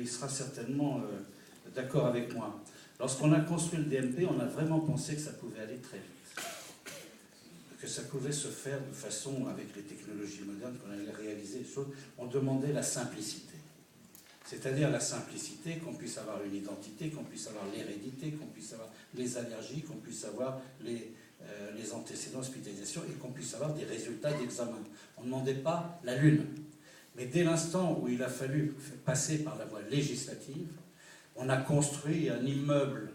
il sera certainement d'accord avec moi. Lorsqu'on a construit le DMP, on a vraiment pensé que ça pouvait aller très vite. Que ça pouvait se faire de façon, avec les technologies modernes, qu'on allait réaliser les choses. On demandait la simplicité. C'est-à-dire la simplicité, qu'on puisse avoir une identité, qu'on puisse avoir l'hérédité, qu'on puisse avoir les allergies, qu'on puisse avoir les antécédents d'hospitalisation et qu'on puisse avoir des résultats d'examen. On ne demandait pas la lune. Mais dès l'instant où il a fallu passer par la voie législative, on a construit un immeuble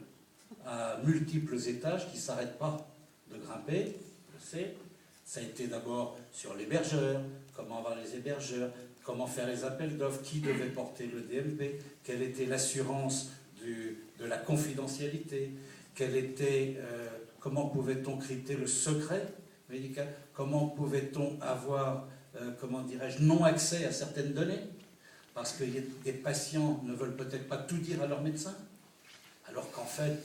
à multiples étages qui ne s'arrête pas de grimper, je sais. Ça a été d'abord sur l'hébergeur, comment avoir les hébergeurs, comment faire les appels d'offres, qui devait porter le DMP, quelle était l'assurance de la confidentialité, comment pouvait-on crypter le secret médical, comment pouvait-on avoir, comment dirais-je, non-accès à certaines données, parce que des patients ne veulent peut-être pas tout dire à leur médecin, alors qu'en fait,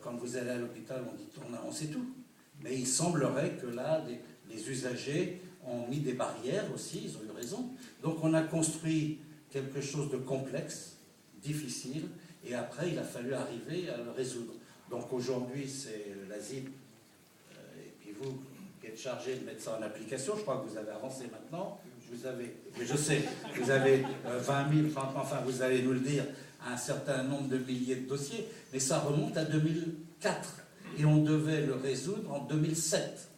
quand vous allez à l'hôpital, on sait tout. Mais il semblerait que là, les usagers ont mis des barrières aussi, ils ont eu raison. Donc on a construit quelque chose de complexe, difficile, et après il a fallu arriver à le résoudre. Donc aujourd'hui c'est l'ASIP, et puis vous qui êtes chargé de mettre ça en application, je crois que vous avez avancé maintenant, mais je sais, vous avez 20 000, enfin vous allez nous le dire, un certain nombre de milliers de dossiers, mais ça remonte à 2004, et on devait le résoudre en 2007.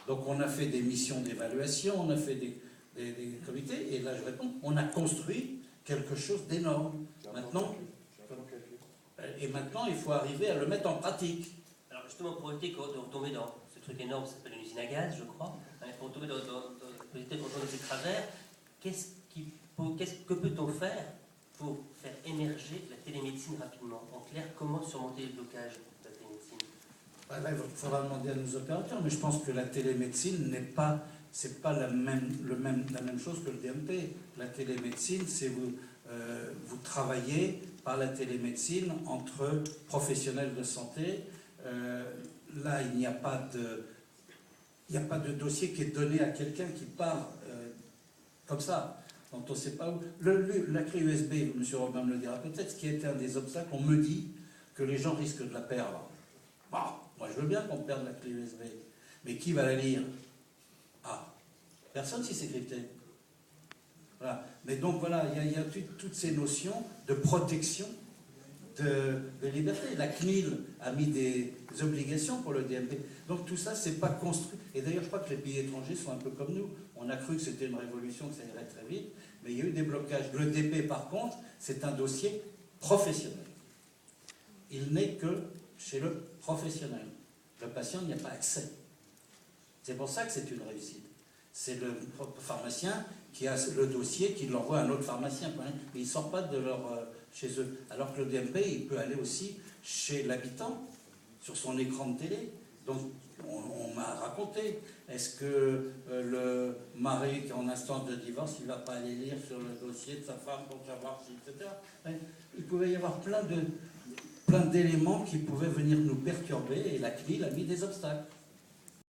Donc on a fait des missions d'évaluation, on a fait des comités, et là je réponds, on a construit quelque chose d'énorme. Maintenant, il faut arriver à le mettre en pratique. Alors justement, pour éviter de retomber dans ce truc énorme qui s'appelle une usine à gaz, je crois, pour retomber dans ces travers, que peut-on faire pour faire émerger la télémédecine rapidement? En clair, comment surmonter les blocages de la télémédecine? Il faudra demander à nos opérateurs, mais je pense que la télémédecine c'est pas la même chose que le DMP. La télémédecine, c'est vous travaillez par la télémédecine entre professionnels de santé. Là, il n'y a pas de dossier qui est donné à quelqu'un qui part comme ça. Donc on ne sait pas où. La clé USB, M. Robin me le dira peut-être, ce qui était un des obstacles, on me dit que les gens risquent de la perdre. Bon, moi je veux bien qu'on perde la clé USB, mais qui va la lire? Ah, personne si c'est crypté. Voilà. Mais donc voilà, il y a toutes ces notions de protection de liberté. La CNIL a mis des obligations pour le DMP. Donc tout ça, c'est pas construit. Et d'ailleurs, je crois que les pays étrangers sont un peu comme nous. On a cru que c'était une révolution, que ça irait très vite, mais il y a eu des blocages. Le DP, par contre, c'est un dossier professionnel. Il n'est que chez le professionnel. Le patient n'y a pas accès. C'est pour ça que c'est une réussite. C'est le pharmacien qui a le dossier, qui l'envoie à un autre pharmacien. Mais il ne sort pas de chez eux. Alors que le DMP, il peut aller aussi chez l'habitant, sur son écran de télé. Donc, on m'a raconté, est-ce que le mari qui est en instance de divorce, il ne va pas aller lire sur le dossier de sa femme pour savoir si, etc. Il pouvait y avoir plein d'éléments qui pouvaient venir nous perturber, et la CNIL a mis des obstacles.